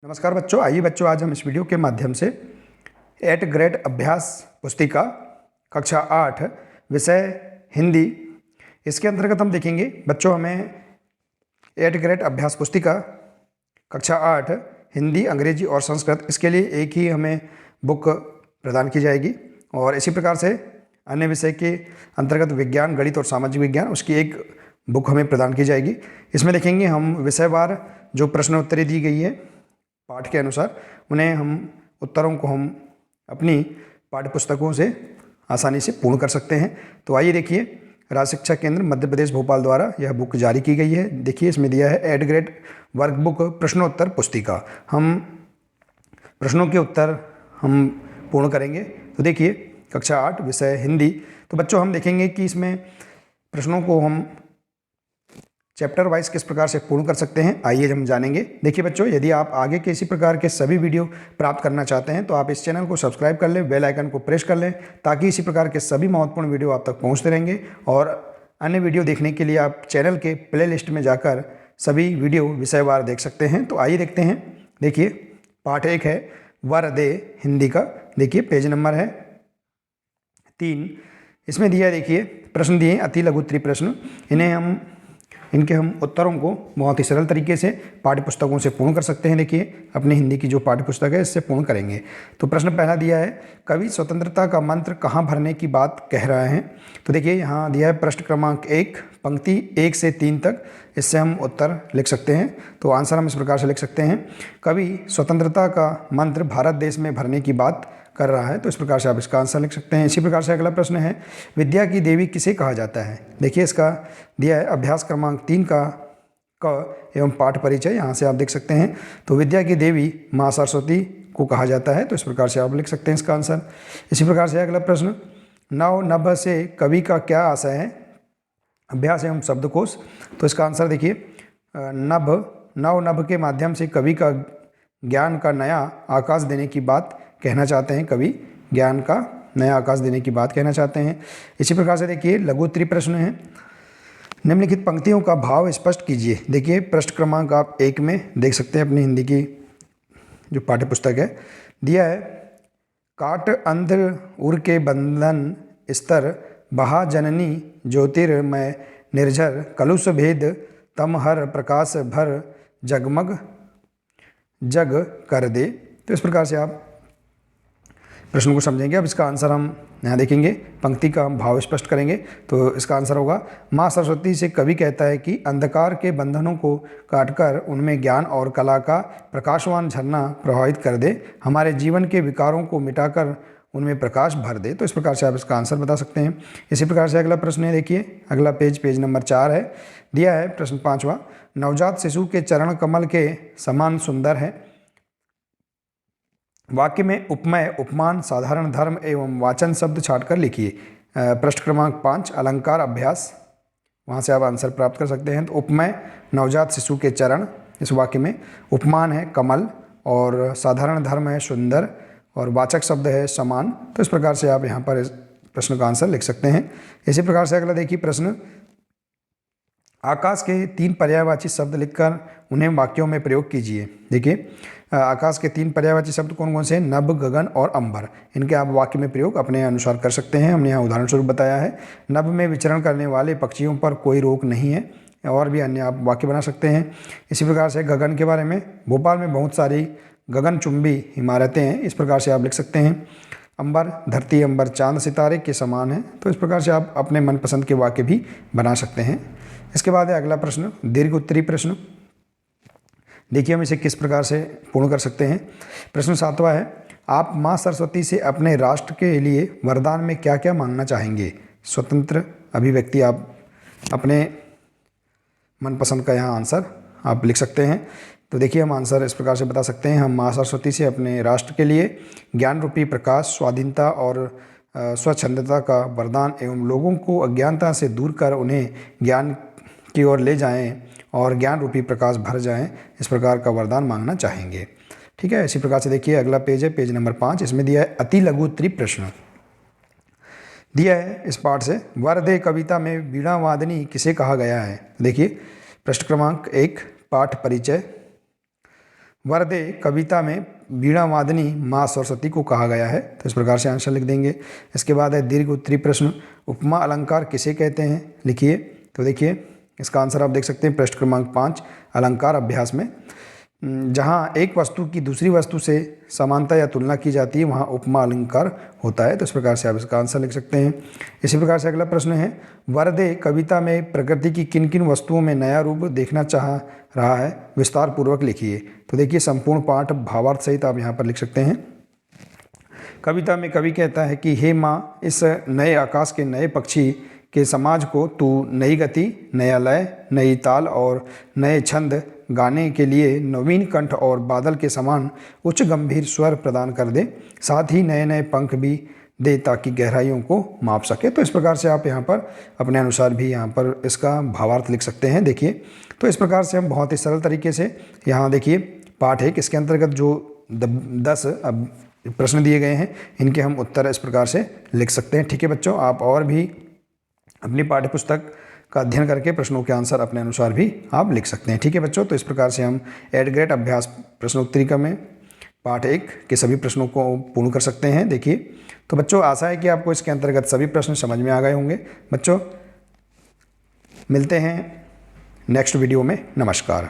नमस्कार बच्चों, आइए बच्चों आज हम इस वीडियो के माध्यम से 8 ग्रेड अभ्यास पुस्तिका कक्षा 8 विषय हिंदी, इसके अंतर्गत हम देखेंगे बच्चों हमें 8 ग्रेड अभ्यास पुस्तिका कक्षा 8 हिंदी, अंग्रेजी और संस्कृत, इसके लिए एक ही हमें बुक प्रदान की जाएगी और इसी प्रकार से अन्य विषय के अंतर्गत विज्ञान, गणित और सामाजिक विज्ञान, उसकी एक बुक हमें प्रदान की जाएगी। इसमें देखेंगे हम विषयवार जो प्रश्नोत्तरी दी गई है पाठ के अनुसार, उन्हें हम उत्तरों को हम अपनी पाठ्य पुस्तकों से आसानी से पूर्ण कर सकते हैं। तो आइए देखिए, राज्य शिक्षा केंद्र मध्य प्रदेश भोपाल द्वारा यह बुक जारी की गई है। देखिए इसमें दिया है 8 ग्रेड वर्कबुक प्रश्नोत्तर पुस्तिका। हम प्रश्नों के उत्तर हम पूर्ण करेंगे। तो देखिए कक्षा 8 विषय हिंदी। तो बच्चों हम देखेंगे कि इसमें प्रश्नों को हम चैप्टर वाइज किस प्रकार से पूर्ण कर सकते हैं, आइए हम जानेंगे। देखिए बच्चों, यदि आप आगे के इसी प्रकार के सभी वीडियो प्राप्त करना चाहते हैं तो आप इस चैनल को सब्सक्राइब कर लें, बेल आइकन को प्रेस कर लें, ताकि इसी प्रकार के सभी महत्वपूर्ण वीडियो आप तक पहुंचते रहेंगे। और अन्य वीडियो देखने के लिए आप चैनल के प्ले लिस्ट में जाकर सभी वीडियो विषयवार देख सकते हैं। तो आइए देखते हैं। देखिए पाठ 1 है वर दे हिंदी का। देखिए पेज नंबर है 3। इसमें दिया है, देखिए प्रश्न दिए हैं अति लघु प्रश्न। इनके हम उत्तरों को बहुत ही सरल तरीके से पाठ्य पुस्तकों से पूर्ण कर सकते हैं। देखिए अपनी हिंदी की जो पाठ्य पुस्तक है इससे पूर्ण करेंगे। तो प्रश्न पहला दिया है, कवि स्वतंत्रता का मंत्र कहाँ भरने की बात कह रहा है। तो देखिए यहाँ दिया है प्रश्न क्रमांक 1, पंक्ति 1 से 3 तक। इससे हम उत्तर लिख सकते हैं। तो आंसर हम इस प्रकार से लिख सकते हैं, कवि स्वतंत्रता का मंत्र भारत देश में भरने की बात कर रहा है। तो इस प्रकार से आप इसका आंसर लिख सकते हैं। इसी प्रकार से अगला प्रश्न है, विद्या की देवी किसे कहा जाता है। देखिए इसका दिया है अभ्यास क्रमांक 3 का क एवं पाठ परिचय, यहाँ से आप देख सकते हैं। तो विद्या की देवी माँ सरस्वती को कहा जाता है। तो इस प्रकार से आप लिख सकते हैं इसका आंसर। इसी प्रकार से अगला प्रश्न, नव नभ से कवि का क्या आशय है। अभ्यास एवं शब्दकोश। तो इसका आंसर देखिए, नव नभ के माध्यम से कवि का ज्ञान का नया आकाश देने की बात कहना चाहते हैं। कवि ज्ञान का नया आकाश देने की बात कहना चाहते हैं। इसी प्रकार से देखिए लघु प्रश्न है, निम्नलिखित पंक्तियों का भाव स्पष्ट कीजिए। देखिए प्रश्न क्रमांक आप 1 में देख सकते हैं अपनी हिंदी की जो पाठ्य पुस्तक है। दिया है, काट अंध्र उर के बंधन स्तर बहा जननी ज्योतिर्मय निर्झर कलुष भेद तम हर प्रकाश भर जगमग जग कर दे। तो इस प्रकार से आप प्रश्न को समझेंगे। अब इसका आंसर हम यहाँ देखेंगे, पंक्ति का हम भाव स्पष्ट करेंगे। तो इसका आंसर होगा, माँ सरस्वती से कवि कहता है कि अंधकार के बंधनों को काटकर उनमें ज्ञान और कला का प्रकाशवान झरना प्रभावित कर दे, हमारे जीवन के विकारों को मिटाकर उनमें प्रकाश भर दे। तो इस प्रकार से आप इसका आंसर बता सकते हैं। इसी प्रकार से अगला प्रश्न है, देखिए अगला पेज नंबर 4 है। दिया है प्रश्न 5वां, नवजात शिशु के चरण कमल के समान सुंदर है। वाक्य में उपमेय, उपमान, साधारण धर्म एवं वाचन शब्द छांटकर लिखिए। प्रश्न क्रमांक 5 अलंकार अभ्यास, वहाँ से आप आंसर प्राप्त कर सकते हैं। तो उपमेय नवजात शिशु के चरण, इस वाक्य में उपमान है कमल और साधारण धर्म है सुंदर और वाचक शब्द है समान। तो इस प्रकार से आप यहाँ पर इस प्रश्न का आंसर लिख सकते हैं। इसी प्रकार से अगला देखिए प्रश्न, आकाश के 3 पर्यायवाची शब्द लिखकर उन्हें वाक्यों में प्रयोग कीजिए। देखिए आकाश के 3 पर्यायवाची शब्द कौन कौन से हैं, नभ, गगन और अंबर। इनके आप वाक्य में प्रयोग अपने अनुसार कर सकते हैं। हमने यहाँ उदाहरण स्वरूप बताया है, नभ में विचरण करने वाले पक्षियों पर कोई रोक नहीं है। और भी अन्य आप वाक्य बना सकते हैं। इसी प्रकार से गगन के बारे में, भोपाल में बहुत सारी गगनचुंबी इमारतें हैं, इस प्रकार से आप लिख सकते हैं। अंबर, धरती, अंबर, चांद, सितारे के समान है। तो इस प्रकार से आप अपने मनपसंद के वाक्य भी बना सकते हैं। इसके बाद है अगला प्रश्न, दीर्घ उत्तरी प्रश्न। देखिए हम इसे किस प्रकार से पूर्ण कर सकते हैं। प्रश्न 7वां है, आप माँ सरस्वती से अपने राष्ट्र के लिए वरदान में क्या क्या मांगना चाहेंगे। स्वतंत्र अभिव्यक्ति, आप अपने मनपसंद का यहाँ आंसर आप लिख सकते हैं। तो देखिए हम आंसर इस प्रकार से बता सकते हैं, हम माँ सरस्वती से अपने राष्ट्र के लिए ज्ञान रूपी प्रकाश, स्वाधीनता और स्वच्छंदता का वरदान एवं लोगों को अज्ञानता से दूर कर उन्हें ज्ञान की ओर ले जाएं और ज्ञान रूपी प्रकाश भर जाएं, इस प्रकार का वरदान मांगना चाहेंगे। ठीक है। इसी प्रकार से देखिए अगला पेज है पेज नंबर 5। इसमें दिया है अति लघु प्रश्न दिया है इस पाठ से, वरदे कविता में वीणा वादनी किसे कहा गया है। देखिए प्रश्न क्रमांक 1 पाठ परिचय। वरदे कविता में वीणा वादनी माँ सरस्वती को कहा गया है। तो इस प्रकार से आंसर लिख देंगे। इसके बाद है दीर्घ उत्तरी प्रश्न, उपमा अलंकार किसे कहते हैं, लिखिए। तो देखिए इसका आंसर आप देख सकते हैं पृष्ठ क्रमांक 5 अलंकार अभ्यास में। जहाँ एक वस्तु की दूसरी वस्तु से समानता या तुलना की जाती है वहाँ उपमा अलंकार होता है। तो इस प्रकार से आप इसका आंसर लिख सकते हैं। इसी प्रकार से अगला प्रश्न है, वरदे कविता में प्रकृति की किन किन वस्तुओं में नया रूप देखना चाह रहा है, विस्तार पूर्वक लिखिए। तो देखिए संपूर्ण पाठ भावार्थ सहित आप यहाँ पर लिख सकते हैं। कविता में कवि कहता है कि हे माँ, इस नए आकाश के नए पक्षी के समाज को तू नई गति, नया लय, नई ताल और नए छंद गाने के लिए नवीन कंठ और बादल के समान उच्च गंभीर स्वर प्रदान कर दे, साथ ही नए नए पंख भी दे ताकि गहराइयों को माप सके। तो इस प्रकार से आप यहाँ पर अपने अनुसार भी यहाँ पर इसका भावार्थ लिख सकते हैं। देखिए तो इस प्रकार से हम बहुत ही सरल तरीके से यहाँ देखिए पाठ 1 इसके अंतर्गत जो 10 प्रश्न दिए गए हैं इनके हम उत्तर इस प्रकार से लिख सकते हैं। ठीक है बच्चों, आप और भी अपनी पाठ्य पुस्तक का अध्ययन करके प्रश्नों के आंसर अपने अनुसार भी आप लिख सकते हैं। ठीक है बच्चों, तो इस प्रकार से हम एट ग्रेड अभ्यास प्रश्नोत्तरिका में पाठ 1 के सभी प्रश्नों को पूर्ण कर सकते हैं। देखिए तो बच्चों आशा है कि आपको इसके अंतर्गत सभी प्रश्न समझ में आ गए होंगे। बच्चों मिलते हैं नेक्स्ट वीडियो में। नमस्कार।